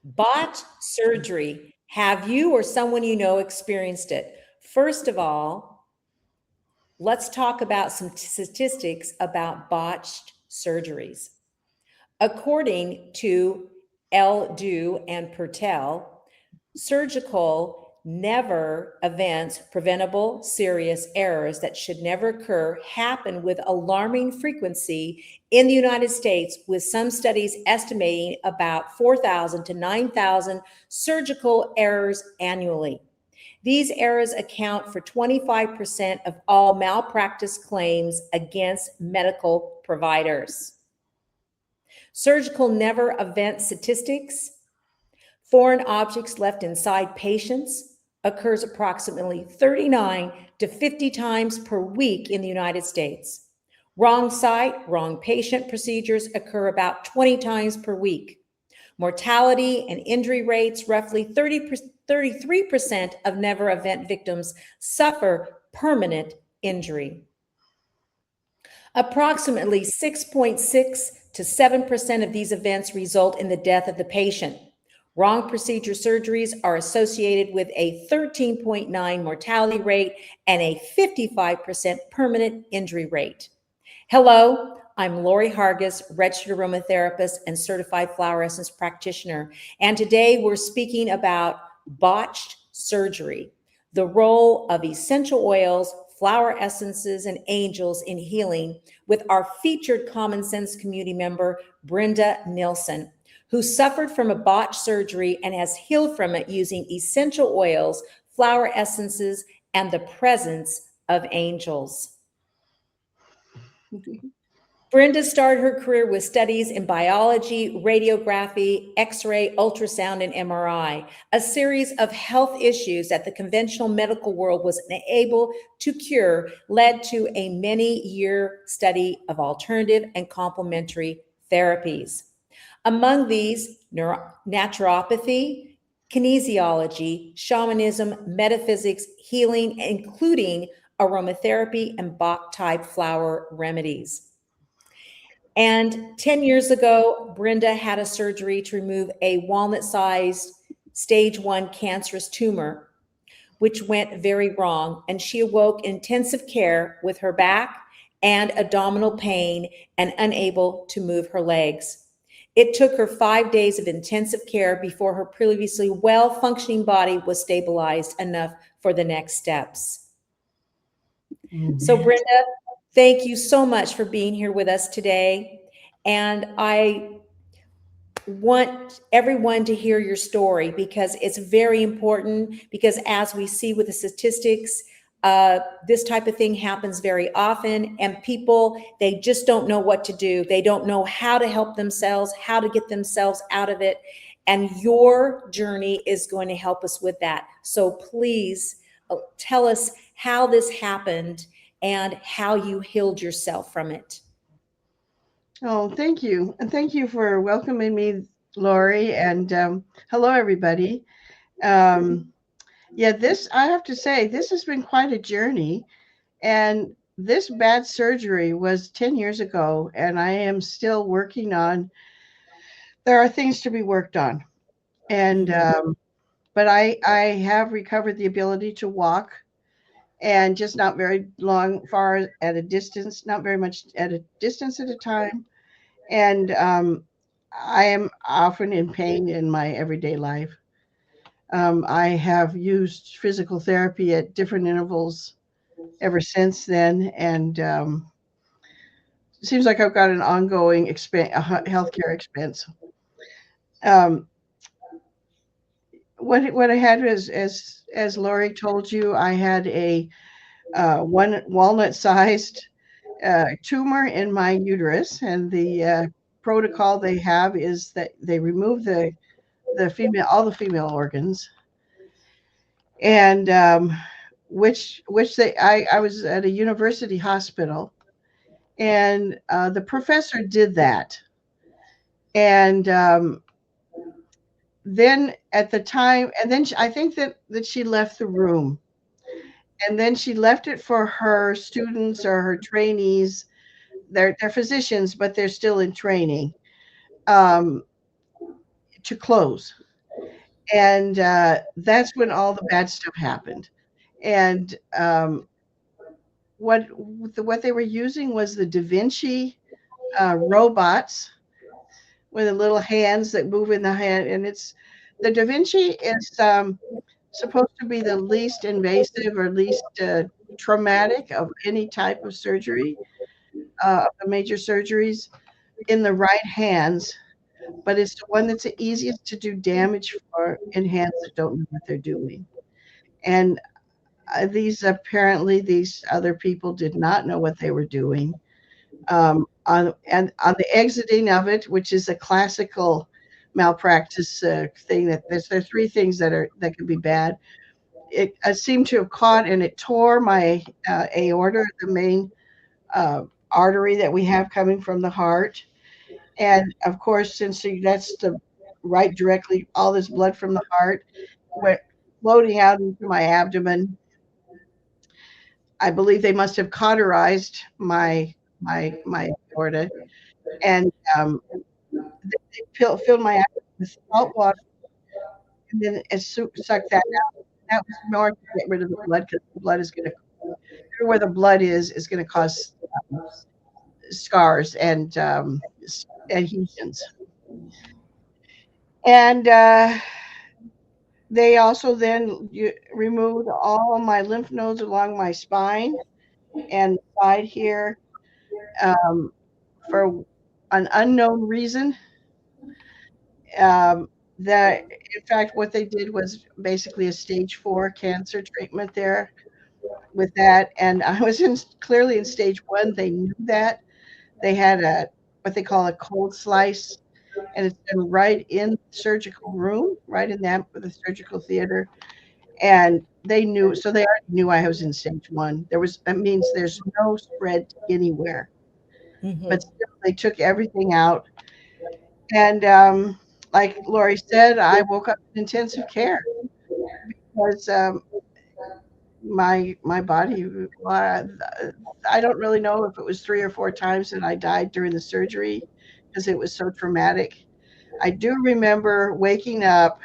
Botched surgery. Have you or someone you know experienced it? First of all, let's talk about some statistics about botched surgeries. According to Eldu and Pertel, surgical never events, preventable serious errors that should never occur, happen with alarming frequency in the United States, with some studies estimating about 4,000 to 9,000 surgical errors annually. These errors account for 25% of all malpractice claims against medical providers. Surgical never event statistics: foreign objects left inside patients occurs approximately 39 to 50 times per week in the United States. Wrong site, wrong patient procedures occur about 20 times per week. Mortality and injury rates: roughly 33% of never event victims suffer permanent injury. Approximately 6.6 to 7% of these events result in the death of the patient. Wrong procedure surgeries are associated with a 13.9 mortality rate and a 55% permanent injury rate. Hello, I'm Lori Hargis, registered aromatherapist and certified flower essence practitioner. And today we're speaking about botched surgery, the role of essential oils, flower essences, and angels in healing, with our featured Common Sense community member, Brenda Nilsson, who suffered from a botched surgery and has healed from it using essential oils, flower essences, and the presence of angels. Brenda started her career with studies in biology, radiography, X-ray, ultrasound, and MRI, a series of health issues that the conventional medical world was unable to cure, led to a many-year study of alternative and complementary therapies. Among these, naturopathy, kinesiology, shamanism, metaphysics, healing, including aromatherapy and Bach-type flower remedies. And 10 years ago, Brenda had a surgery to remove a walnut-sized stage 1 cancerous tumor, which went very wrong. And she awoke in intensive care with her back and abdominal pain and unable to move her legs. It took her 5 days of intensive care before her previously well-functioning body was stabilized enough for the next steps. So Brenda, thank you so much for being here with us today. And I want everyone to hear your story because it's very important, because as we see with the statistics, this type of thing happens very often, and people, they just don't know what to do. They don't know how to help themselves, how to get themselves out of it. And your journey is going to help us with that. So please tell us how this happened and how you healed yourself from it. Oh, thank you. And thank you for welcoming me, Lori. And hello, everybody. Yeah, I have to say, this has been quite a journey. And this bad surgery was 10 years ago, and I am still working on, there are things to be worked on. And, but I have recovered the ability to walk, and just not very long, far at a distance, not very much at a distance at a time. And I am often in pain in my everyday life. I have used physical therapy at different intervals ever since then, and it seems like I've got an ongoing healthcare expense. Um, what I had was, as Lori told you, I had a one walnut-sized tumor in my uterus, and the protocol they have is that they remove all the female organs, and I was at a university hospital, and the professor did that, and then at the time, and then I think that she left the room, and then she left it for her students or her trainees. They're physicians, but they're still in training, um, to close. And that's when all the bad stuff happened. And what they were using was the Da Vinci robots with the little hands that move in the hand. And it's the Da Vinci is supposed to be the least invasive or least traumatic of any type of surgery, of the major surgeries in the right hands, but it's the one that's the easiest to do damage for in hands that don't know what they're doing. And these other people did not know what they were doing. On the exiting of it, which is a classical malpractice thing, that there's three things that can be bad. It seemed to have caught and it tore my aorta, the main uh, artery that we have coming from the heart. And of course, that's the right directly, all this blood from the heart went floating out into my abdomen. I believe they must have cauterized my aorta, and they filled my abdomen with salt water, and then sucked that out. That was more to get rid of the blood, because the blood is going to, where the blood is going to cause scars and adhesions. And they also then removed all of my lymph nodes along my spine and side here, um, for an unknown reason. Um, that in fact, what they did was basically a stage 4 cancer treatment there with that, and I was clearly in stage 1. They knew that. They had a what they call a cold slice, and it's done right in the surgical room, right in the surgical theater. And they knew, so they already knew I was in stage 1. That means there's no spread anywhere, but Mm-hmm. still they took everything out. And like Lori said, I woke up in intensive care because my body. I don't really know if it was 3 or 4 times that I died during the surgery because it was so traumatic. I do remember waking up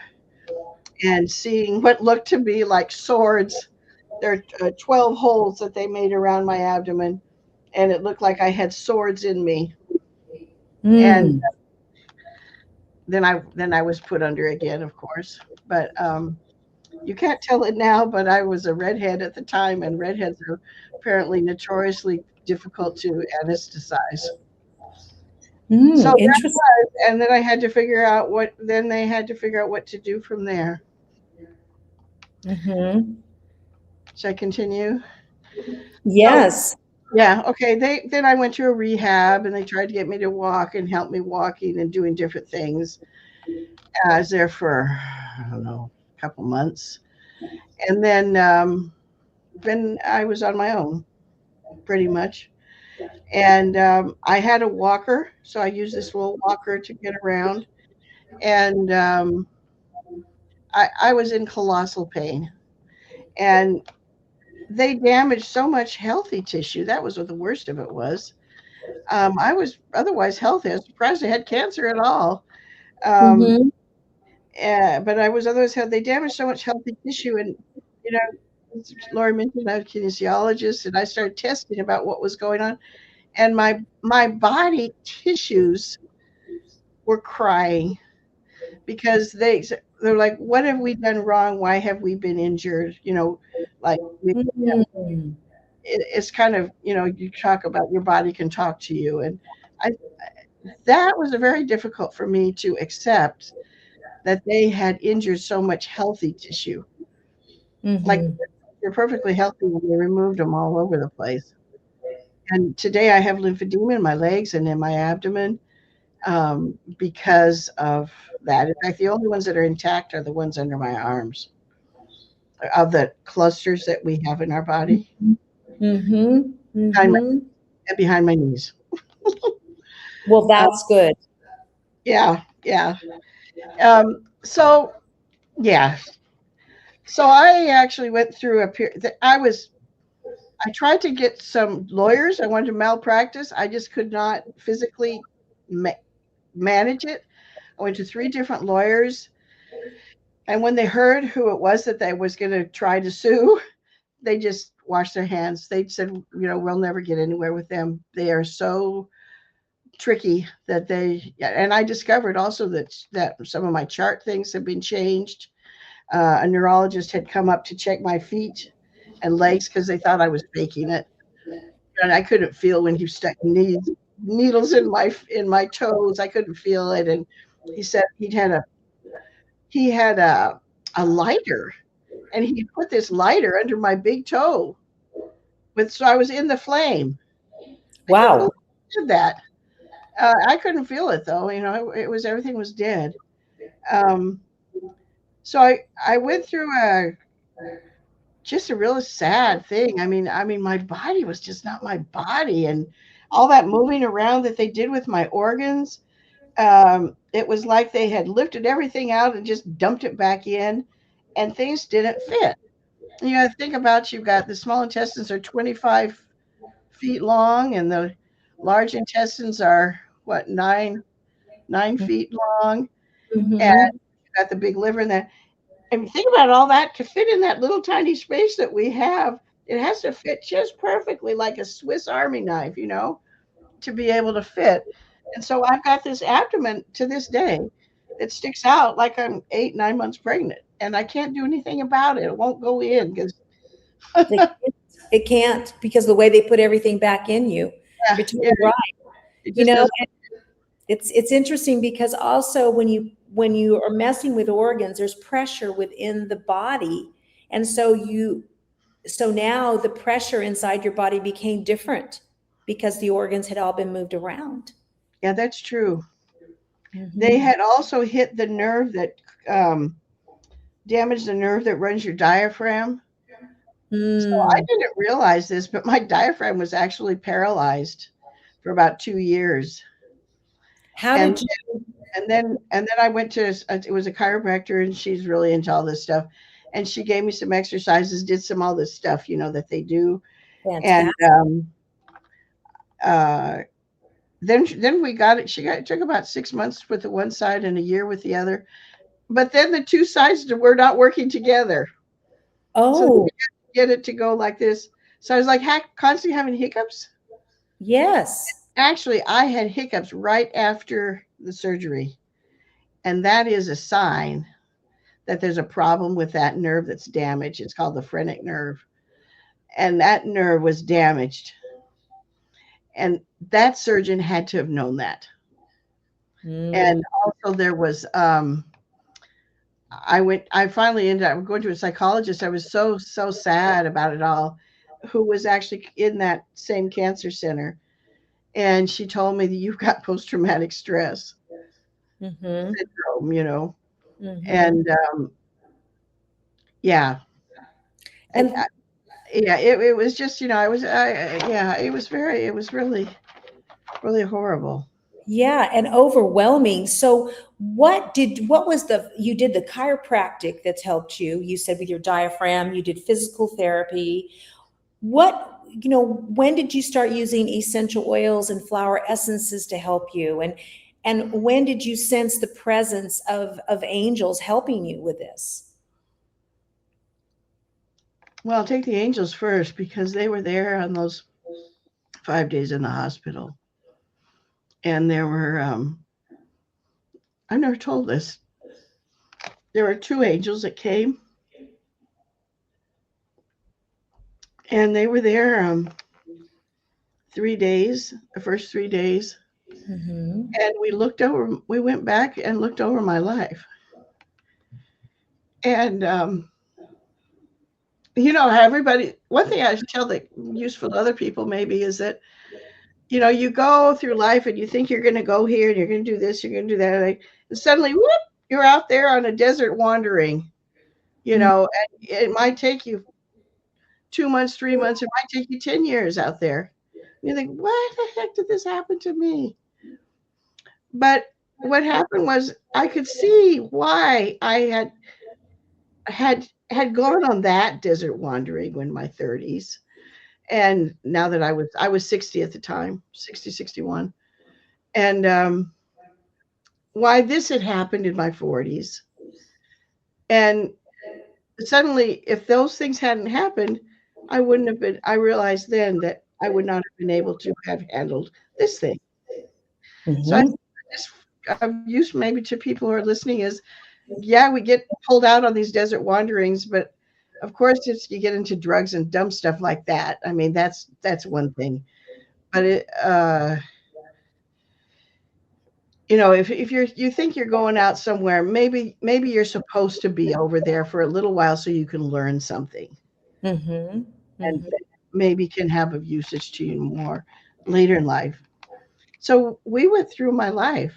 and seeing what looked to be like swords. There are 12 holes that they made around my abdomen, and it looked like I had swords in me. And Mm. then I was put under again, of course. But you can't tell it now, but I was a redhead at the time, and redheads are apparently notoriously difficult to anesthetize. So Mm. that Interesting. was, and then I had to figure out what. Then they had to figure out what to do from there. Mm-hmm. Should I continue? So Yes. yeah, okay. Then I went to a rehab, and they tried to get me to walk and help me walking and doing different things. I was there for, I don't know, a couple months, and then I was on my own pretty much. And I had a walker, so I used this little walker to get around. And I was in colossal pain, and they damaged so much healthy tissue. That was what the worst of it was. I was otherwise healthy. I was surprised I had cancer at all. Um, Mm-hmm. but I was otherwise healthy. They damaged so much healthy tissue, and you know, as Laura mentioned, I'm a kinesiologist, and I started testing about what was going on, and my body tissues were crying because they're like, what have we done wrong? Why have we been injured? Like Mm-hmm. it's kind of, you talk about your body can talk to you, and I that was a very difficult for me to accept that they had injured so much healthy tissue. Like, Mm-hmm. they're perfectly healthy when they removed them all over the place. And today I have lymphedema in my legs and in my abdomen, because of that. In fact, the only ones that are intact are the ones under my arms, of the clusters that we have in our body, Mm-hmm. behind Mm-hmm. behind my knees. Well, Uh, that's good. yeah, yeah. So yeah, so I actually went through a period. I tried to get some lawyers. I wanted to malpractice. I just could not physically ma- manage it. I went to 3 different lawyers, And when they heard who it was that they was going to try to sue, they just washed their hands. They said, we'll never get anywhere with them. They are so tricky that and I discovered also that some of my chart things have been changed. A neurologist had come up to check my feet and legs because they thought I was faking it. And I couldn't feel when he stuck needles in my toes. I couldn't feel it. And he said he had a lighter, and he put this lighter under my big toe so I was in the flame. I couldn't believe Wow. he did that. I couldn't feel it though. It was everything was dead. Um, so I went through just a real sad thing. I mean, my body was just not my body, and all that moving around that they did with my organs. It was like they had lifted everything out and just dumped it back in, and things didn't fit. You got to think about you've got the small intestines are 25 feet long, and the large intestines are what 9 feet long, and Mm-hmm. you've got the big liver and that. And think about all that to fit in that little tiny space that we have. It has to fit just perfectly like a Swiss Army knife, to be able to fit. And so I've got this abdomen to this day that sticks out like I'm 8, 9 months pregnant, and I can't do anything about it. It won't go in because It can't because the way they put everything back in you. yeah, You're yeah, totally right. it You just know, doesn't. and it's interesting because also when you are messing with organs, there's pressure within the body, and so now the pressure inside your body became different because the organs had all been moved around. Yeah, that's true. They Hmm. had also hit the nerve that um, damaged the nerve that runs your diaphragm. So I Mm. didn't realize this, but my diaphragm was actually paralyzed for about 2 years. How And did you? and then I went to it was a chiropractor, and she's really into all this stuff. And she gave me some exercises, did some all this stuff, that they do. And Fantastic. uh, then we got it. It took about 6 months with the one side and a year with the other. But then the two sides were not working together. So we Oh, had to get it to go like this. So I was like constantly having hiccups. yes. Actually, I had hiccups right after the surgery. And that is a sign that there's a problem with that nerve that's damaged. It's called the phrenic nerve. And that nerve was damaged. And that surgeon had to have known that. Mm. And also there was I finally ended up going to a psychologist. I was so sad about it all, who was actually in that same cancer center. And she told me that you've got post traumatic stress Mm-hmm. syndrome. Mm-hmm. And yeah, and And yeah, it was just, yeah, it was really, really horrible. yeah, and overwhelming. So what was you did the chiropractic that's helped you. You said with your diaphragm, you did physical therapy. When did you start using essential oils and flower essences to help you? And when did you sense the presence of angels helping you with this? Well, I'll take the angels first because they were there on those 5 days in the hospital. And there were, I've never told this. There were two angels that came, and they were there 3 days, the first 3 days. Mm-hmm. And we went back and looked over my life. And, how one thing I tell that useful to other people maybe is that, you go through life and you think you're going to go here and you're going to do this, you're going to do that. And suddenly, whoop, you're out there on a desert wandering, and it might take you 2 months, 3 months, it might take you 10 years out there. And you think, what the heck did this happen to me? But what happened was I could see why I had gone on that desert wandering in my 30s. And now that I was 60 at the time, 60, 61. And why this had happened in my 40s. And suddenly, if those things hadn't happened, I wouldn't have been, I realized then that I would not have been able to have handled this thing. So I Mm-hmm. just use maybe to people who are listening is, yeah, we get pulled out on these desert wanderings, but of course, it's you get into drugs and dumb stuff like that. I mean, that's one thing. But if you think you're going out somewhere, maybe you're supposed to be over there for a little while so you can learn something, Mm-hmm. and Mm-hmm. maybe can have of usage to you more later in life. So we went through my life,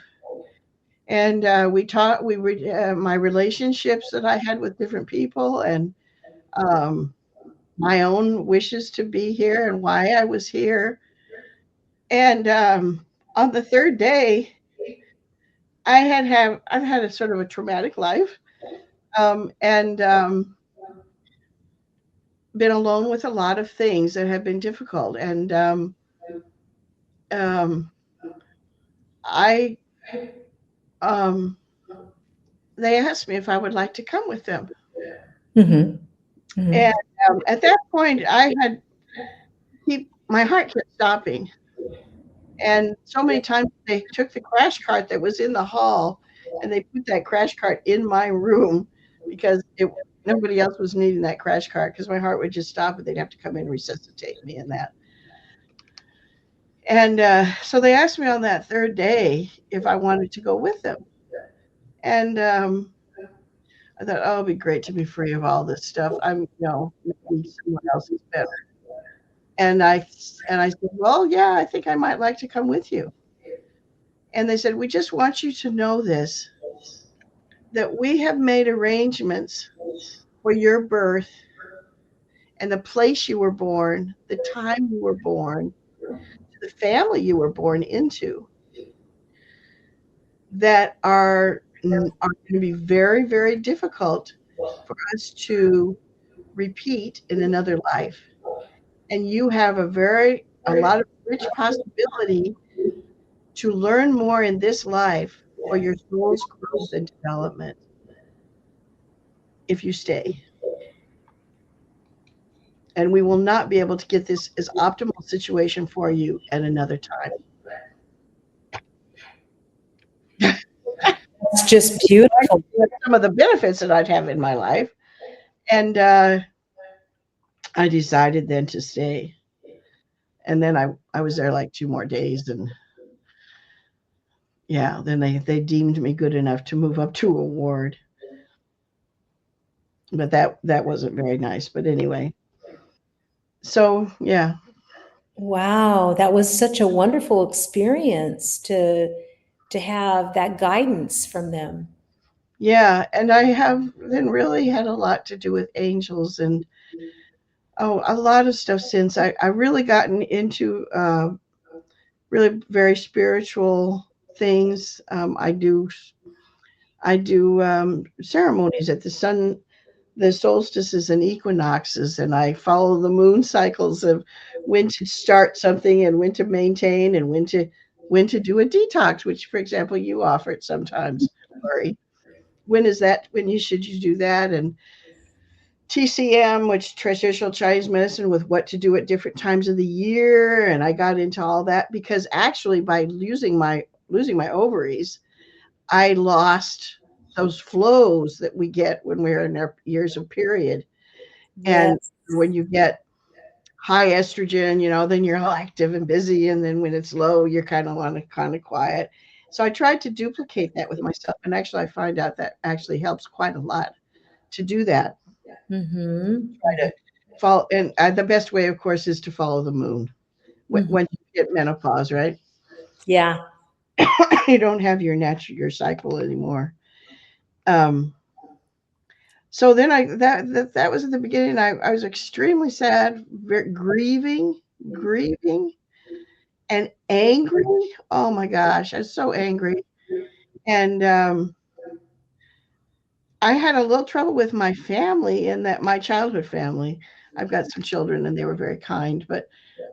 and we taught we were my relationships that I had with different people, and um, my own wishes to be here and why I was here. And on the third day, I've had a sort of a traumatic life, and been alone with a lot of things that have been difficult. And um, I um, they asked me if I would like to come with them. Mm-hmm. Mm-hmm. And at that point, I had keep my heart kept stopping. And so many times they took the crash cart that was in the hall and they put that crash cart in my room because nobody else was needing that crash cart because my heart would just stop and they'd have to come in and resuscitate me and that. And so they asked me on that third day if I wanted to go with them. And I thought, oh, it'd be great to be free of all this stuff. Maybe someone else is better. And I said, well, yeah, I think I might like to come with you. And they said, we just want you to know this, that we have made arrangements for your birth and the place you were born, the time you were born, the family you were born into, that are going to be very, very difficult for us to repeat in another life. And you have a lot of rich possibility to learn more in this life for your soul's growth and development if you stay. And we will not be able to get this as optimal situation for you at another time. It's just beautiful. Some of the benefits that I'd have in my life. And I decided then to stay. And then I was there like 2 more days. And yeah, then they deemed me good enough to move up to a ward. But that wasn't very nice. But anyway, so yeah. Wow, that was such a wonderful experience to have that guidance from them. Yeah. And I have then really had a lot to do with angels and a lot of stuff since I really gotten into really very spiritual things. I do ceremonies at the solstices and equinoxes, and I follow the moon cycles of when to start something and when to maintain and when to do a detox, which, for example, you offer it sometimes, Lori. When is that? When you do that? And TCM, which traditional Chinese medicine, with what to do at different times of the year, and I got into all that because actually by losing my ovaries, I lost those flows that we get when we're in our years of period. And Yes. when you get high estrogen, then you're all active and busy, and then when it's low, you're kind of quiet. So I tried to duplicate that with myself, and actually I find out that actually helps quite a lot to do that. Mm-hmm. Try to follow, and the best way, of course, is to follow the moon Mm-hmm. when you get menopause, right? Yeah. You don't have your cycle anymore. Um, so then that was at the beginning. I was extremely sad, grieving, and angry. Oh my gosh, I was so angry, and I had a little trouble with my family in that my childhood family. I've got some children, and they were very kind, but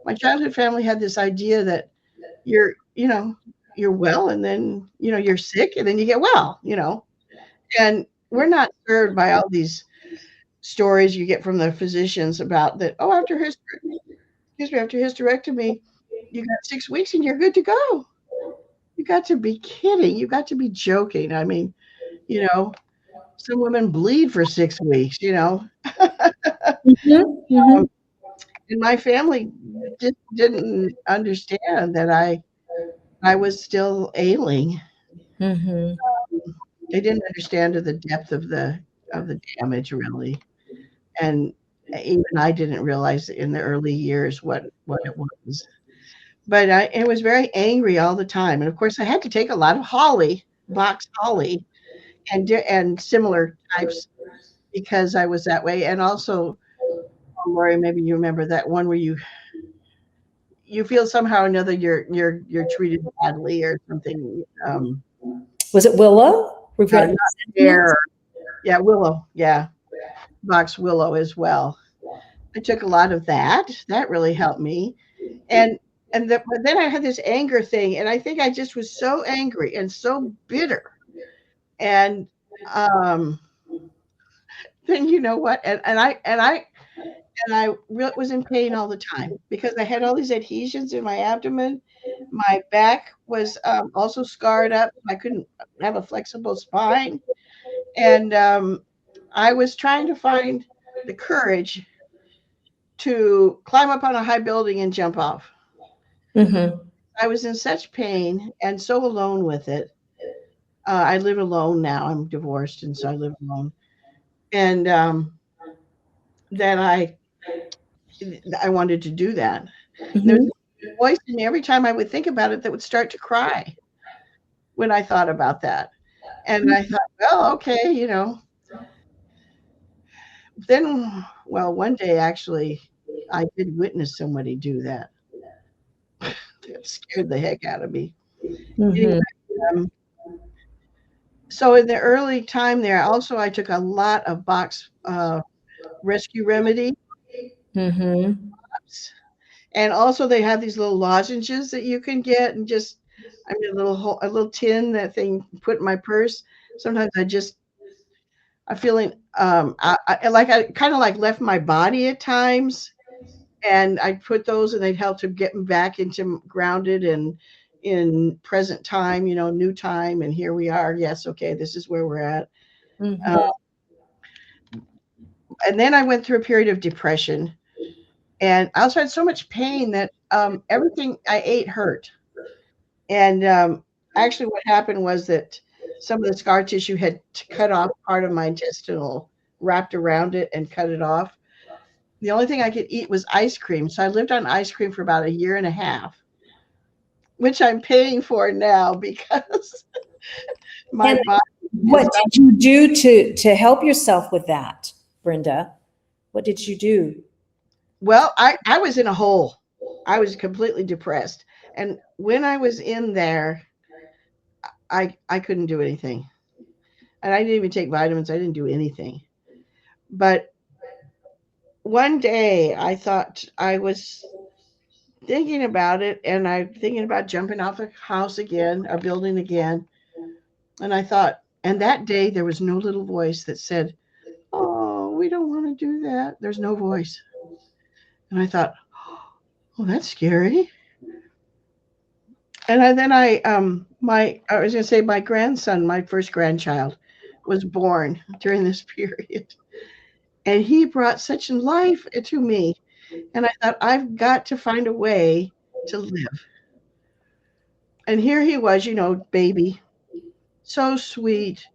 my childhood family had this idea that you're you know you're well and then you're sick and then you get well. And we're not served by all these stories you get from the physicians about that. Oh, after hysterectomy, you got 6 weeks and you're good to go. You got to be kidding. You got to be joking. I mean, you know, some women bleed for 6 weeks. Mhm, Um, mhm, and my family just didn't understand that I was still ailing. mhm. They didn't understand the depth of the damage really, and even I didn't realize in the early years what it was. But I was very angry all the time, and of course I had to take a lot of holly, box holly, and similar types because I was that way. And also, Lori, maybe you remember that one where you feel somehow or another you're treated badly or something. Was it Willow? Not Resentment? fair. Yeah, willow. Yeah, box willow as well. I took a lot of that. That really helped me. And but then I had this anger thing, and I think I just was so angry and so bitter. And then you know what? And I was in pain all the time because I had all these adhesions in my abdomen. My back was also scarred up. I couldn't have a flexible spine, and I was trying to find the courage to climb up on a high building and jump off. Mhm, I was in such pain and so alone with it. I live alone now. I'm divorced, and so I live alone. And that I wanted to do that. And there was mhm, a voice in me every time I would think about it that would start to cry when I thought about that. And I thought, well, okay, Then, well, one day actually, I did witness somebody do that. That scared the heck out of me. Anyway, mhm, um, so in the early time there, also I took a lot of box rescue remedy, mhm, and also they have these little lozenges that you can get, and just I mean a little tin that thing put in my purse. Sometimes I feeling like I kind of like left my body at times, and I'd put those and they'd help to get me back into grounded and in present time, new time. And here we are. Yes. Okay. This is where we're at. Uh, mhm. and then I went through a period of depression, and I also had so much pain that everything I ate hurt. And actually what happened was that some of the scar tissue had cut off part of my intestinal, wrapped around it and cut it off. The only thing I could eat was ice cream. So I lived on ice cream for about a year and a half, which I'm paying for now because my And body is what not. did you do to help yourself with that, Brenda? What did you do? Well, I was in a hole. I was completely depressed. And when I was in there, I couldn't do anything. And I didn't even take vitamins. I didn't do anything. But one day I thought I was thinking about it, and I'm thinking about jumping off a house again, or building again. And I thought, and that day there was no little voice that said, "Oh, we don't want to do that." There's no voice. And I thought, "Oh, that's scary." And then I was going to say my grandson, my first grandchild, was born during this period, and he brought such life to me. And I thought, I've got to find a way to live. And here he was, baby, so sweet.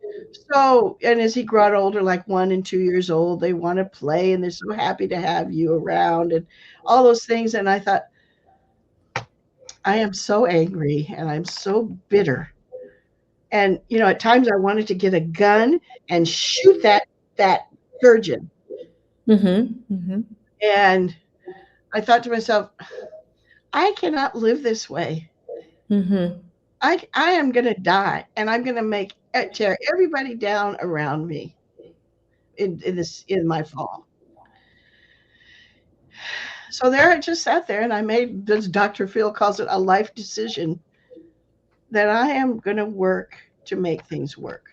So, and as he got older, like 1 and 2 years old, they want to play and they're so happy to have you around and all those things. And I thought, I am so angry and I'm so bitter. And, at times I wanted to get a gun and shoot that surgeon. Mhm, mhm, And I thought to myself, I cannot live this way. mhm. I am going to die, and I'm going to tear everybody down around me in my fall. So there I just sat there, and I made, as Dr. Phil calls it, a life decision that I am going to work to make things work.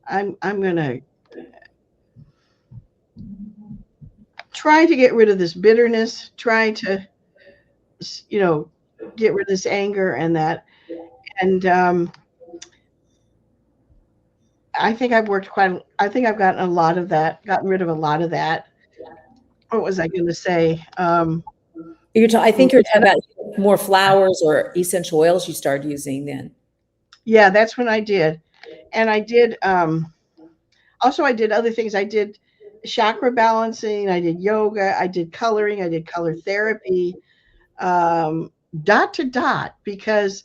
I'm gonna try to get rid of this bitterness, try to, you know, get rid of this anger and that. And I think I've worked I think I've gotten a lot of that, gotten rid of a lot of that. What was I going to say? I think you're talking about more flowers or essential oils you started using then. Yeah, that's when I did. And I did, also, I did other things. I did chakra balancing, I did yoga, I did coloring, I did color therapy, um, dot to dot, because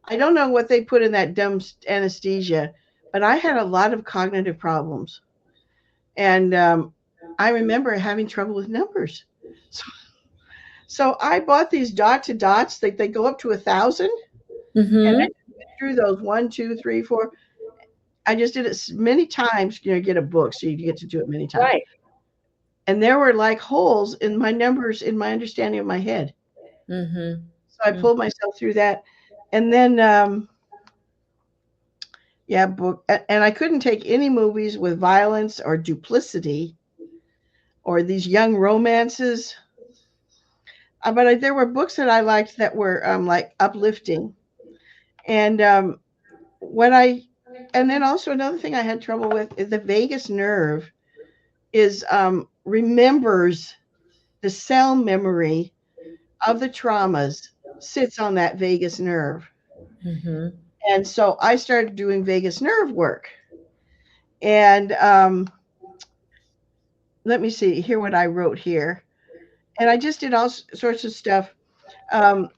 I don't know what they put in that dumb anesthesia, but I had a lot of cognitive problems. And I remember having trouble with numbers. So, so I bought these dot to dots, they go up to 1,000. And I Mm-hmm. went through those one, two, three, four. I just did it many times, get a book, so you get to do it many times. Right. And there were like holes in my numbers in my understanding of my head. So I Mm-hmm. pulled myself through that. And then, yeah, book. And I couldn't take any movies with violence or duplicity or these young romances. But there were books that I liked that were like uplifting. And when I, and then also another thing I had trouble with is the vagus nerve is remembers the cell memory of the traumas sits on that vagus nerve. Mm-hmm. And so I started doing vagus nerve work. And let me see, hear what I wrote here. And I just did all sorts of stuff. Um,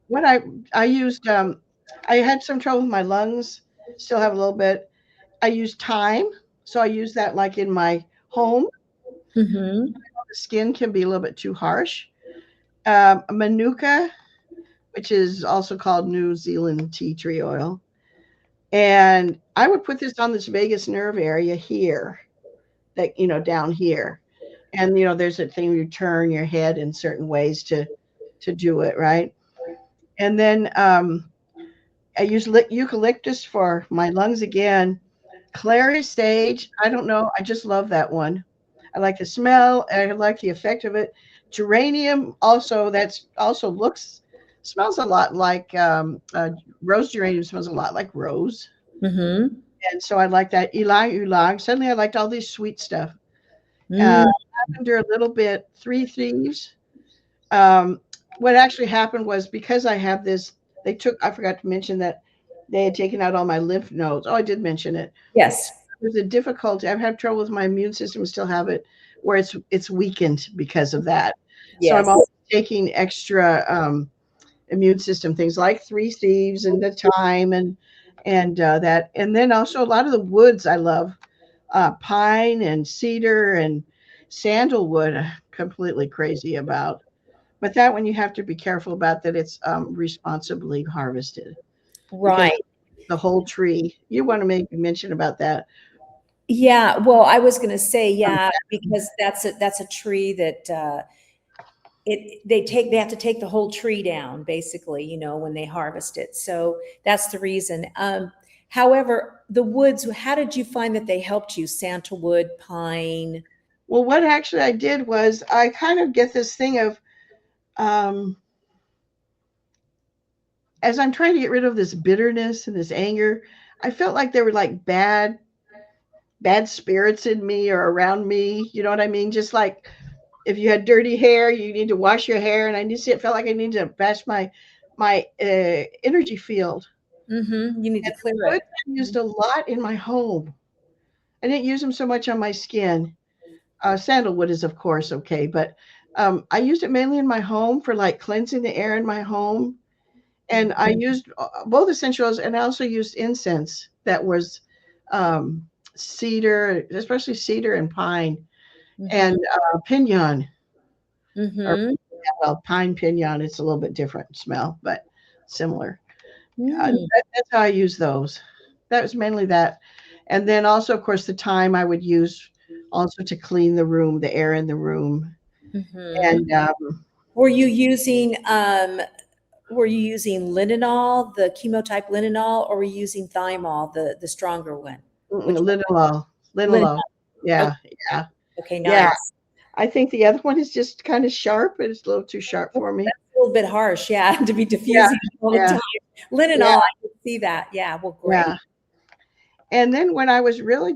what I used, I had some trouble with my lungs, still have a little bit. I used thyme. So I use that like in my home. Mm-hmm. The skin can be a little bit too harsh. Manuka, which is also called New Zealand tea tree oil. And I would put this on this vagus nerve area here, that, down here. And, there's a thing you turn your head in certain ways to do it, right? And then I use eucalyptus for my lungs again. Clary sage, I don't know. I just love that one. I like the smell. I like the effect of it. Geranium also, that's also smells a lot like rose geranium smells a lot like rose. Mm-hmm. And so I like that. Ylang ylang. Suddenly I liked all this sweet stuff. Uh, Mm. Lavender a little bit. Three thieves. Um, what actually happened was because I have this, I forgot to mention that they had taken out all my lymph nodes. Oh, I did mention it. Yes. There's a difficulty. I've had trouble with my immune system, still have it, where it's weakened because of that. So I'm Yes. always taking extra immune system things like three thieves and the thyme and that, and then also a lot of the woods I love, pine and cedar and sandalwood. I'm completely crazy about, but that one you have to be careful about that it's responsibly harvested because Right. the whole tree. You want to make mention about that? Yeah. Well, I was going to say, yeah, because that's a tree that they have to take the whole tree down basically, when they harvest it. So that's the reason. However, the woods, how did you find that they helped you? Sandalwood, pine. Well, what actually I did was I kind of get this thing of, um, as I'm trying to get rid of this bitterness and this anger, I felt like there were like bad spirits in me or around me. You know what I mean? Just like if you had dirty hair, you need to wash your hair, and I just felt like I need to bash my energy field. Mm-hmm. You need to And clear the it. woods I used a lot in my home. I didn't use them so much on my skin. Sandalwood is of course okay, but I used it mainly in my home for like cleansing the air in my home. And I used both essential oils, and I also used incense that was um, cedar, especially cedar and pine, Mm-hmm. and pinon, or Mm-hmm. well, pine pinon. It's a little bit different smell, but similar. Mm. That's how I use those. That was mainly that, and then also, of course, the time I would use also to clean the room, the air in the room, Mm-hmm. and Were you using linenol, the chemotype linenol, or were you using thymol, the stronger one? Which Linalool. one? Linalool. Okay, Yeah, yeah, okay, yeah. nice. I think the other one is just kind of sharp. It's a little too sharp Oh, for me. that's a little bit harsh, yeah, to be Yeah, diffusing all the yeah, time. Linen yeah, all, I can see that. Yeah, well, yeah. great. And then when I was really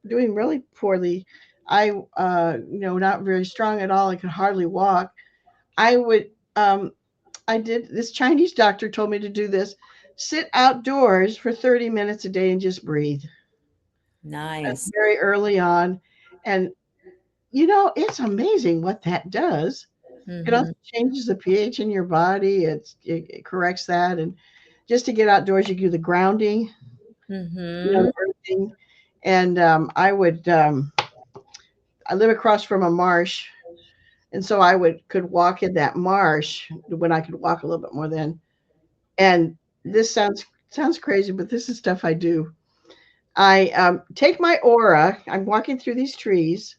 doing really poorly, not very strong at all. I could hardly walk. I would, I did this Chinese doctor told me to do this, sit outdoors for 30 minutes a day and just breathe. That's Nice. very early on. And, it's amazing what that does. It also Mhm, changes the pH in your body. It corrects that. And just to get outdoors, you do the grounding, mhm. the earthing. And I live across from a marsh. And so I could walk in that marsh when I could walk a little bit more then. And this sounds crazy, but this is stuff I do. I take my aura. I'm walking through these trees,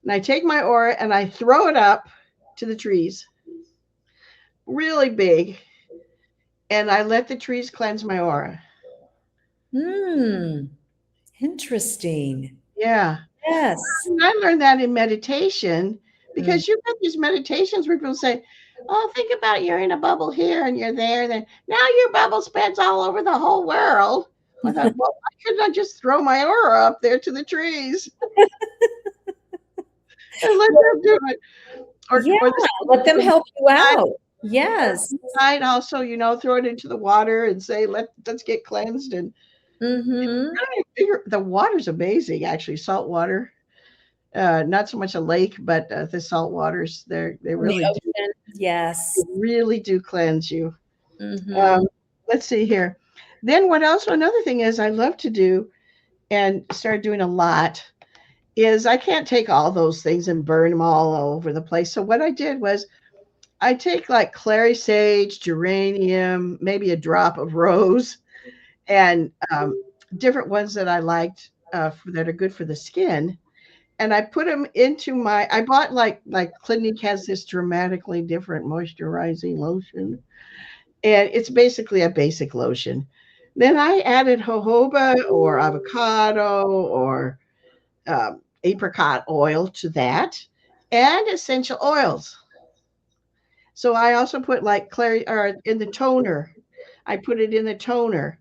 and I take my aura and I throw it up to the trees, really big, and I let the trees cleanse my aura. Hmm, interesting. Yeah. Yes. And I learned that in meditation Mm. because you have these meditations where people say, "Oh, think about you're in a bubble here and you're there, and then now your bubble spreads all over the whole world." I thought, well, why couldn't I just throw my aura up there to the trees and let them do it? Yeah, Or the let them help you side, out. Yes. also, throw it into the water and say, let's get cleansed. And Mhm. the water's amazing, actually, salt water. Not so much a lake, but the salt waters, From the ocean. they Yes. really do cleanse you. Mhm. Um, let's see here. Then what else? Another thing is I love to do and started doing a lot is I can't take all those things and burn them all over the place. So what I did was I take like clary sage, geranium, maybe a drop of rose, and different ones that I liked that are good for the skin. And I put them into my. I bought like Clinique has this dramatically different moisturizing lotion, and it's basically a basic lotion. Then I added jojoba or avocado or apricot oil to that, and essential oils. So I also put like clary or in the toner. I put it in the toner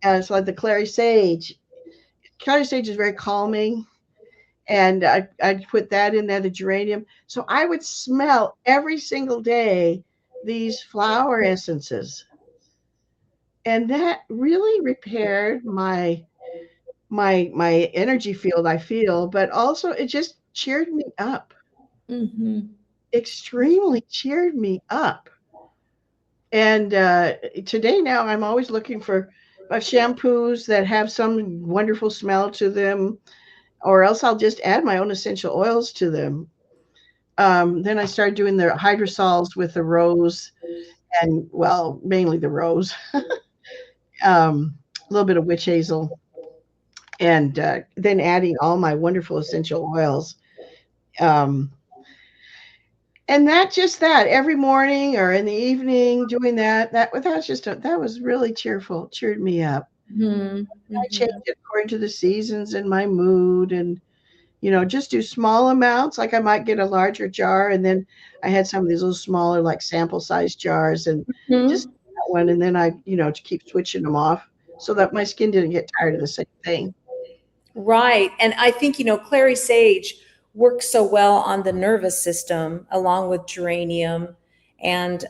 as like the clary sage. Clary sage is very calming, and I put that in there, the geranium. So I would smell every single day these flower essences, and that really repaired my energy field. I feel, but also it just cheered me up, Mhm. extremely cheered me up. And today now I'm always looking for shampoos that have some wonderful smell to them, or else I'll just add my own essential oils to them. Then I started doing the hydrosols with the rose, and well, mainly the rose, a little bit of witch hazel, and then adding all my wonderful essential oils. Um, and that just that every morning or in the evening doing that was really cheered me up. Mhm. I change Mhm. it according to the seasons and my mood, and just do small amounts. Like I might get a larger jar, and then I had some of these little smaller, like sample size jars, and just Mhm. that one. And then I, to keep switching them off so that my skin didn't get tired of the same thing. Right. And I think, clary sage works so well on the nervous system, along with geranium and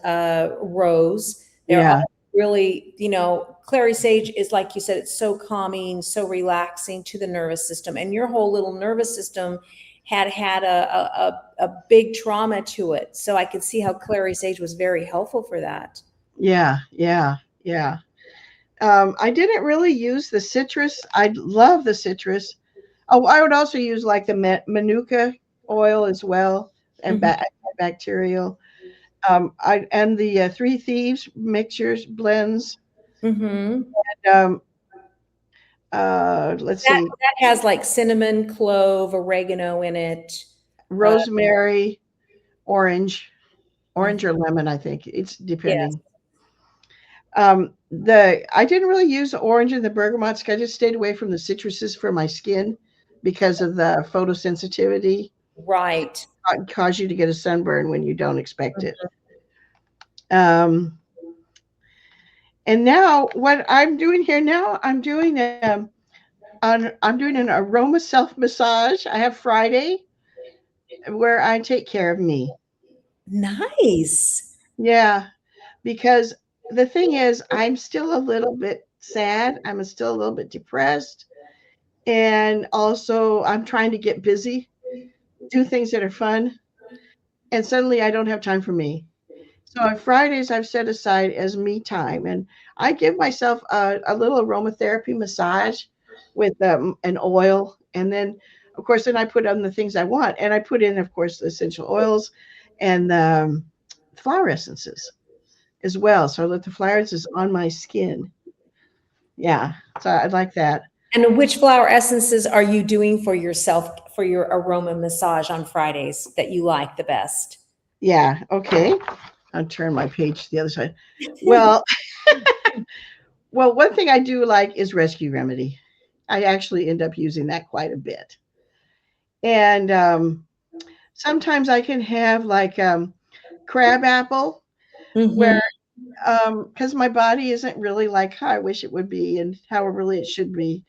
rose. They're Yeah, all really, clary sage is, like you said, it's so calming, so relaxing to the nervous system. And your whole little nervous system had a big trauma to it. So I could see how clary sage was very helpful for that. yeah, yeah, yeah. I didn't really use the citrus. I love the citrus. Oh, I would also use like the manuka oil as well, and Mhm. bacterial. I and the Three Thieves mixtures blends. Mhm. Um, let's That see, that has like cinnamon, clove, oregano in it. Uh, rosemary, orange, mhm. orange or lemon. I think it's Yes. depending. The I didn't really use the orange and the bergamots. I just stayed away from the citruses for my skin because of the photosensitivity. Right. Cause you to get a sunburn when you don't expect it. Um, and now what I'm doing here now, I'm doing an aroma self massage. I have Friday where I take care of me. Nice. Yeah, because the thing is, I'm still a little bit sad. I'm still a little bit depressed. And also, I'm trying to get busy, do things that are fun. And suddenly, I don't have time for me. So on Fridays, I've set aside as me time. And I give myself a little aromatherapy massage with an oil. And then, of course, then I put on the things I want. And I put in, of course, the essential oils and flower essences as well. So I let the flowers is on my skin. Yeah. So I like that. And which flower essences are you doing for yourself for your aroma massage on Fridays that you like the best? Yeah. Okay. I'll turn my page to the other side. Well, well, one thing I do like is Rescue Remedy. I actually end up using that quite a bit. And sometimes I can have like crab apple, where Mm-hmm. because my body isn't really like how I wish it would be and how really it should be.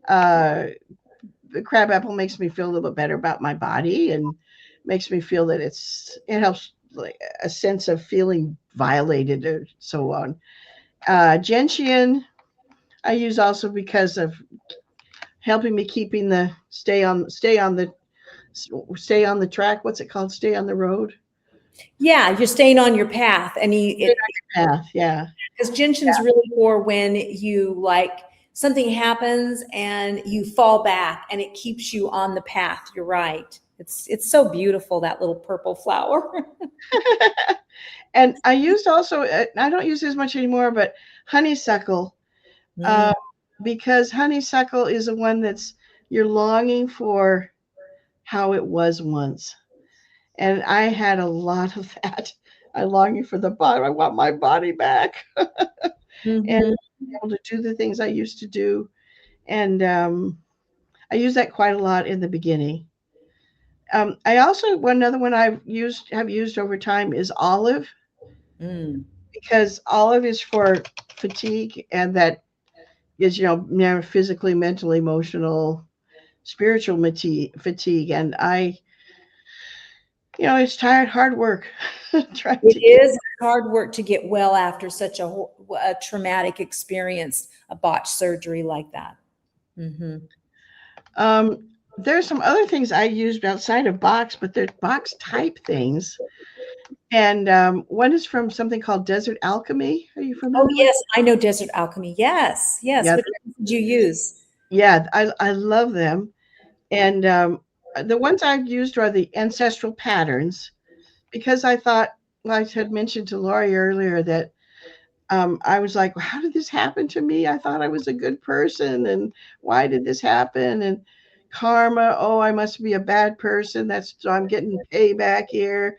Uh, the crab apple makes me feel a little bit better about my body and makes me feel that it helps like a sense of feeling violated or so on. Gentian I use also because of helping me keeping the stay on the track. What's it called? Stay on the road. Yeah, you're staying on your path, and Stay on your path. Yeah. because gentian's really for when you like something happens and you fall back, and it keeps you on the path. You're right. It's so beautiful, that little purple flower. And I used also. I don't use it as much anymore, but honeysuckle. Mm, Uh, because honeysuckle is the one that's you're longing for how it was once. And I had a lot of that. I longing for the body. I want my body back and mhm. be able to do the things I used to do. And I use that quite a lot in the beginning. I also one another one have used over time is olive Mm. because olive is for fatigue and that is physically, mentally, emotional, spiritual fatigue. And it's tired, hard work trying It to get. is hard work to get well after such a traumatic experience, a botched surgery like that. Hmm. There's some other things I used outside of box, but they're box type things. And one is from something called Desert Alchemy. Are you Oh, familiar with? yes, I know Desert Alchemy. Yes, yes. Yeah, Which ones did you use? yeah, I love them. And the ones I've used are the ancestral patterns because I thought, like I had mentioned to Laurie earlier, that I was like, how did this happen to me? I thought I was a good person, and why did this happen? And karma, oh, I must be a bad person. That's so I'm getting payback here.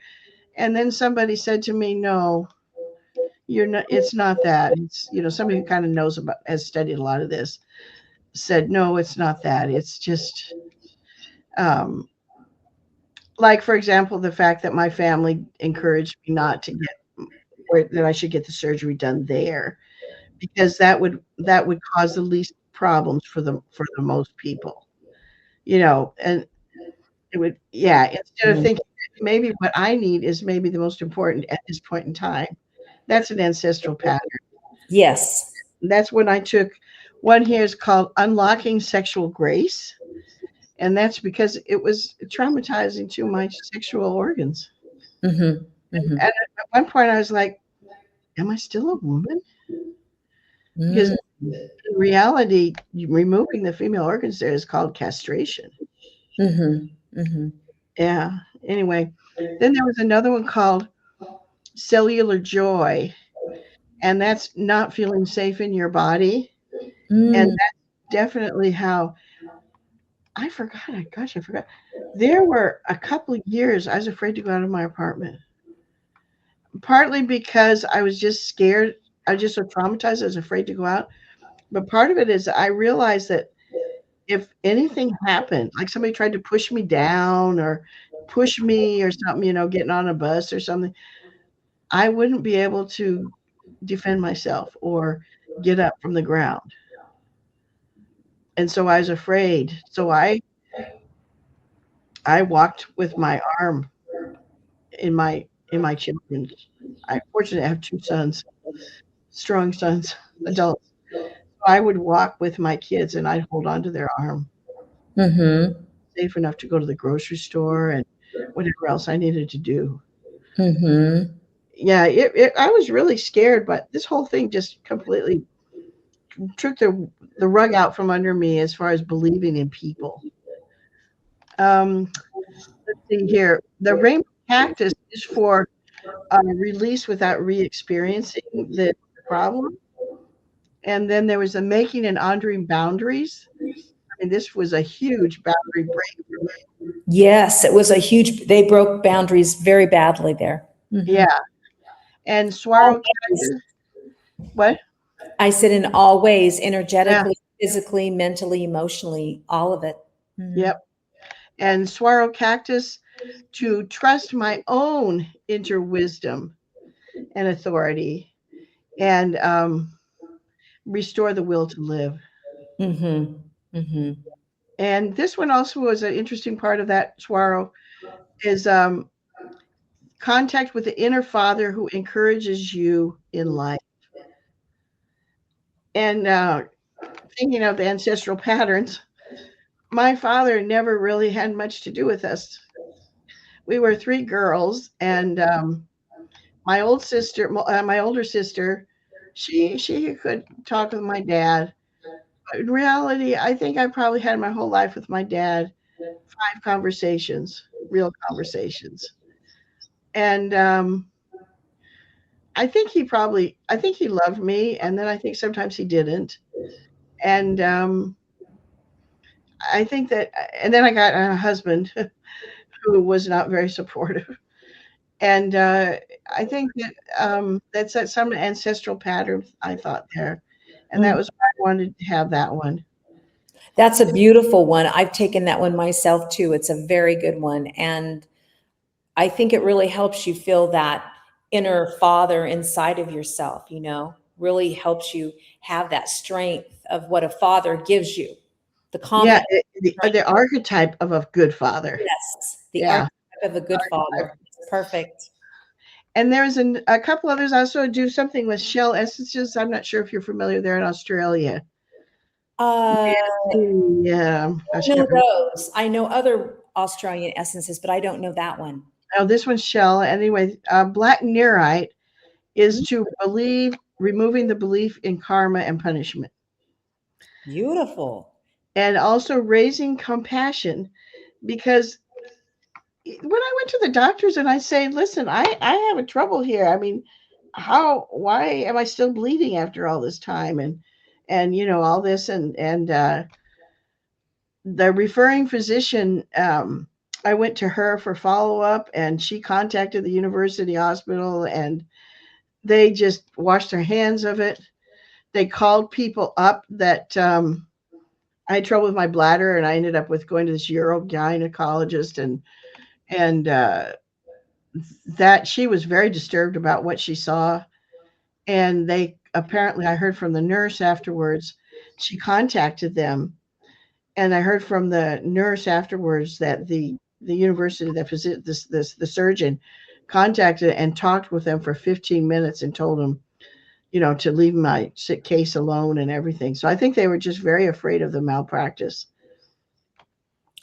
And then somebody said to me, no, you're not. It's not that. It's somebody who kind of knows about has studied a lot of this said, no, it's not that. It's just um, like, for example, the fact that my family encouraged me not to get or that I should get the surgery done there because that would cause the least problems for the most people, and it would, yeah, instead of Mhm. thinking that maybe what I need is maybe the most important at this point in time. That's an ancestral pattern. Yes. That's when I took one here is called Unlocking Sexual Grace, and that's because it was traumatizing to my sexual organs. Hmm. Hmm. And at one point, I was like, "Am I still a woman?" Because Mm. in reality, removing the female organs there is called castration. Hmm. Hmm. Yeah. Anyway, then there was another one called Cellular Joy, and that's not feeling safe in your body. And Mm. that's definitely how I forgot. Gosh, I forgot. There were a couple of years I was afraid to go out of my apartment, partly because I was just scared. I was just so traumatized. I was afraid to go out. But part of it is I realized that if anything happened, like somebody tried to push me down or push me or something, getting on a bus or something, I wouldn't be able to defend myself or get up from the ground. And so I was afraid. So I walked with my arm in my children's. I fortunately have two sons, strong sons, adults. So I would walk with my kids and I'd hold on to their arm, Mm-hmm. safe enough to go to the grocery store and whatever else I needed to do. Mm-hmm. Yeah, I was really scared, but this whole thing just completely took the rug out from under me as far as believing in people. Um, let's see here. The rainbow cactus is for release without re-experiencing the problem. And then there was the making and honoring boundaries. I mean, this was a huge boundary break for me. Yes, it was a huge, they broke boundaries very badly there. Mm-hmm. Yeah. And Swaro Always. cactus, what? I said in all ways, Yeah. energetically, physically, mentally, emotionally, all of it. Mhm. Yep. And Swaro cactus to trust my own inner wisdom and authority and restore the will to live. Mhm. Mhm. And this one also was an interesting part of that Swaro is contact with the inner father who encourages you in life. And thinking of the ancestral patterns, my father never really had much to do with us. We were three girls, and my older sister, she could talk with my dad. But in reality, I think I probably had my whole life with my dad 5 conversations, real conversations, and I think he loved me, and then I think sometimes he didn't, and I think that, and then I got a husband who was not very supportive. And I think that that's some ancestral pattern I thought there, and that Mm. was why I wanted to have that one. That's a beautiful one. I've taken that one myself too. It's a very good one. And I think it really helps you feel that inner father inside of yourself, really helps you have that strength of what a father gives you, the Yeah, confidence. the archetype of a good father. Yes, the Yeah, archetype of a good father. Perfect. and there's a couple others. I also do something with shell essences. I'm not sure if you're familiar there in Australia. Uh, Yeah, I I know can't remember. those. I know other Australian essences, but I don't know that one. Oh, this one's shell. Anyway, black nerite is to believe, removing the belief in karma and punishment, Beautiful. and also raising compassion. Because when I went to the doctors and I say, listen, I have a trouble here. I mean, why am I still bleeding after all this time? And, all this and the referring physician, I went to her for follow up and she contacted the university hospital and they just washed their hands of it. They called people up that, I had trouble with my bladder and I ended up with going to this urogynecologist and that she was very disturbed about what she saw. And they apparently, I heard from the nurse afterwards, she contacted them. And I heard from the nurse afterwards that the university, the surgeon contacted and talked with them for 15 minutes and told them, to leave my sick case alone and everything. So I think they were just very afraid of the malpractice.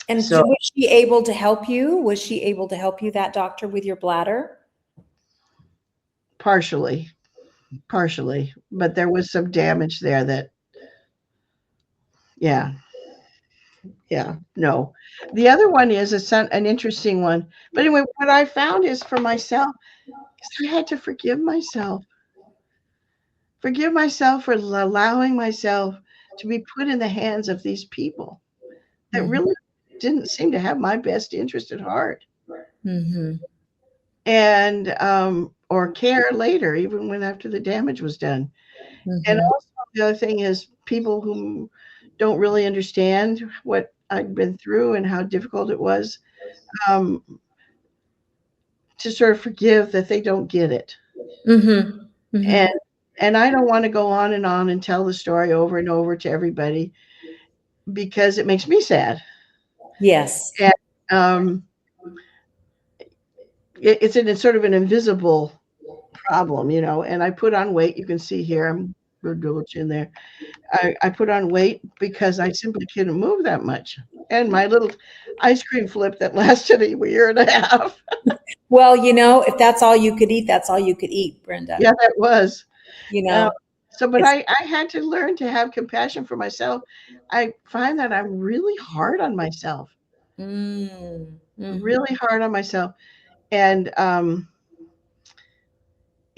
And So was she able to help you? Was she able to help you, that doctor, with your bladder? partially, partially, but there was some damage there that, yeah, yeah, no. The other one is an interesting one. But anyway, what I found is for myself, is I had to forgive myself for allowing myself to be put in the hands of these people that Mhm. really didn't seem to have my best interest at heart. Mhm. And or care later, even when after the damage was done. And Mhm. also the other thing is people who don't really understand what I'd been through and how difficult it was, um, to sort of forgive that they don't get it. Mhm. And Mhm. I don't want to go on and tell the story over and over to everybody because it makes me sad. Yes. And um, it's it's sort of an invisible problem, you know. And I put on weight. You can see here, I'm going to in there. I put on weight because I simply couldn't move that much. And my little ice cream flip that lasted a year and a half. Well, if that's all you could eat, that's all you could eat, Brenda. Yeah, that was. You Uh, know, so, but it's I had to learn to have compassion for myself. I find that I'm really hard on myself, mhm. really hard on myself. And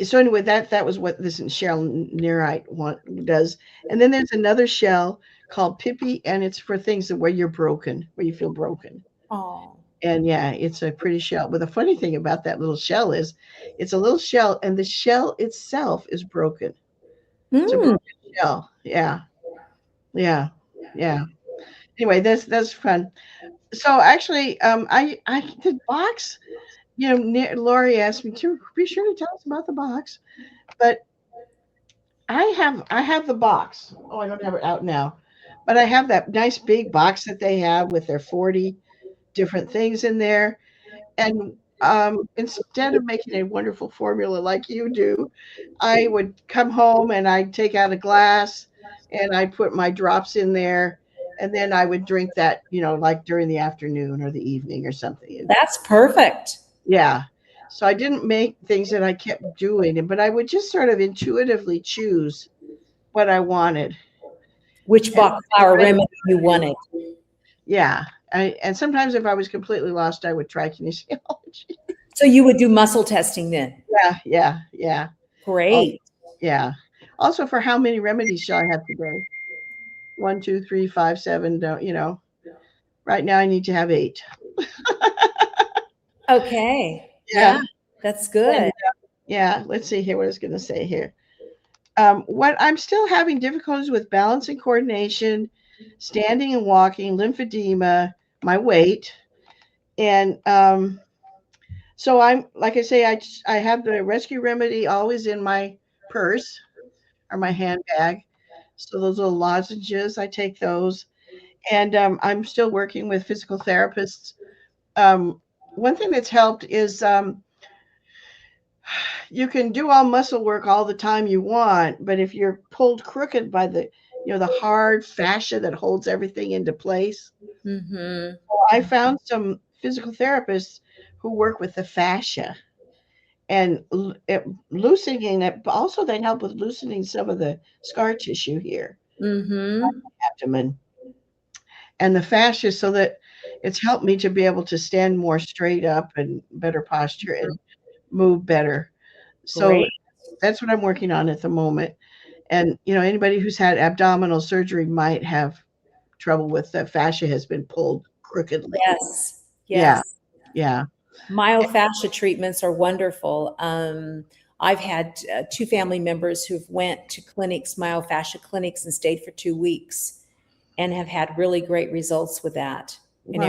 so anyway, that was what this shell nearite one does. And then there's another shell called Pippi, and it's for things that where you're broken, where you feel broken. Oh. And yeah, it's a pretty shell. But the funny thing about that little shell is it's a little shell, and the shell itself is broken. It's a Mm. broken shell. Yeah. Yeah. Yeah. Anyway, that's fun. So actually, I the box. You know, Lori asked me to be sure to tell us about the box, but I have the box. Oh, I don't have it out now, but I have that nice big box that they have with their 40 different things in there. And instead of making a wonderful formula like you do, I would come home and I'd take out a glass and I'd put my drops in there. And then I would drink that, you know, like during the afternoon or the evening or something. And That's perfect. yeah. So I didn't make things that I kept doing, but I would just sort of intuitively choose what I wanted. Which And Bach flower ready remedy you to do. wanted. Yeah. And sometimes if I was completely lost, I would try kinesiology. So you would do muscle testing then. Yeah. Yeah. Yeah. Oh, Great. yeah. Also, for how many remedies shall I have today? One, two, three, five, seven. Don't you know? Right now, I need to have 8. Okay. Yeah, Yeah, that's and good. yeah. Let's see here. What it's going to say here. What I'm still having difficulties with balance and coordination, standing and walking, lymphedema, my weight, and so I'm like I say, I have the rescue remedy always in my purse or my handbag. So those little lozenges, I take those. And I'm still working with physical therapists. Um, one thing that's helped is you can do all muscle work all the time you want, but if you're pulled crooked by the the hard fascia that holds everything into place, Mhm. well, I found some physical therapists who work with the fascia and loosening it. But also, they help with loosening some of the scar tissue here, Mhm. abdomen, and the fascia, so that it's helped me to be able to stand more straight up and better posture and move better. So Great. that's what I'm working on at the moment. And anybody who's had abdominal surgery might have trouble with the fascia has been pulled crookedly. Yes. Yeah, Yes. yeah. Myofascia treatments are wonderful. I've had two family members who've went to clinics, myofascia clinics, and stayed for 2 weeks and have had really great results with that in Wow.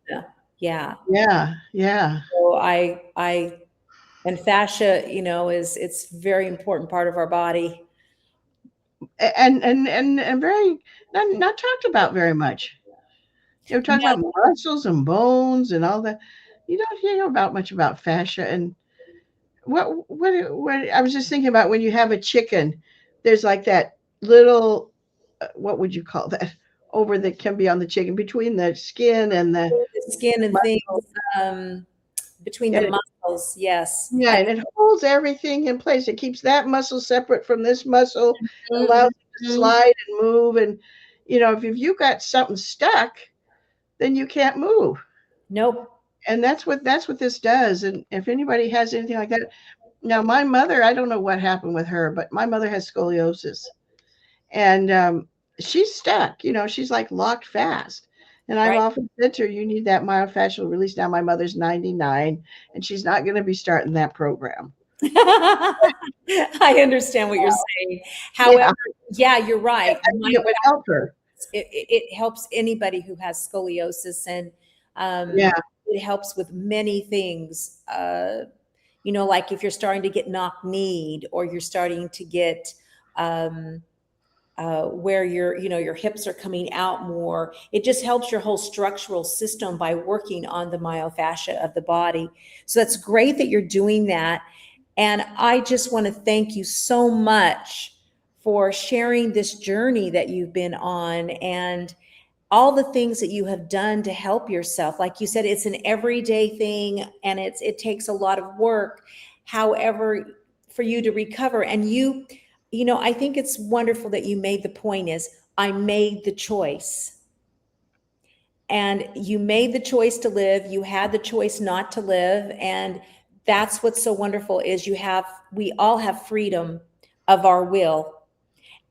Arizona. Yeah. Yeah, yeah. So and fascia, it's a very important part of our body. And very not talked about very much. Talk No, about muscles and bones and all that. You don't hear about much about fascia. And what I was just thinking about when you have a chicken, there's like that little what would you call that over that can be on the chicken between the skin and the the skin and things muscle. um, between the And muscles. Yes. yeah, and it holds everything in place. It keeps that muscle separate from this muscle, allows Mhm. it to slide and move. And if you got something stuck, then you can't move. Nope. And that's what this does. And if anybody has anything like that, now my mother, I don't know what happened with her, but my mother has scoliosis, and she's stuck. She's like locked fast. And I've Right. often said to her, "You need that myofascial release." Now my mother's 99, and she's not going to be starting that program. I understand what you're saying. Yeah, However, yeah, you're right. I think it would help her. It helps anybody who has scoliosis, and Yeah. it helps with many things. Like if you're starting to get knock-kneed, or you're starting to get um, where your hips are coming out more. It just helps your whole structural system by working on the myofascia of the body. So that's great that you're doing that. And I just want to thank you so much for sharing this journey that you've been on, and all the things that you have done to help yourself. Like you said, it's an everyday thing, and it takes a lot of work. However, for you to recover, and I think it's wonderful that you made the point is, I made the choice. And you made the choice to live, you had the choice not to live, and that's what's so wonderful is we all have freedom of our will,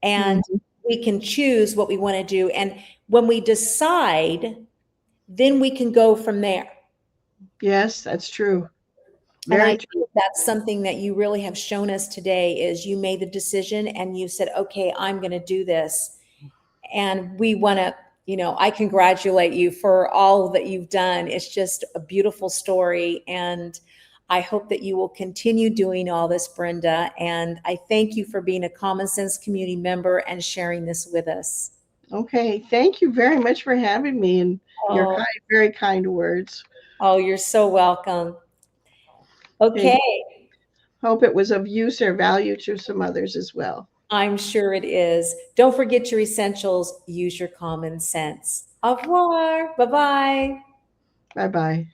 and Mhm. we can choose what we want to do. And when we decide, then we can go from there. Yes, that's true. And I Very true. think that's something that you really have shown us today is you made the decision and you said, okay, I'm going to do this. And we want to, I congratulate you for all that you've done. It's just a beautiful story. And I hope that you will continue doing all this, Brenda. And I thank you for being a Common Sense community member and sharing this with us. Okay. Thank you very much for having me and your Oh, very kind words. oh, you're so welcome. Okay. Okay. Hope it was of use or value to some others as well. I'm sure it is. Don't forget your essentials. Use your common sense. Au revoir. Bye bye. Bye bye.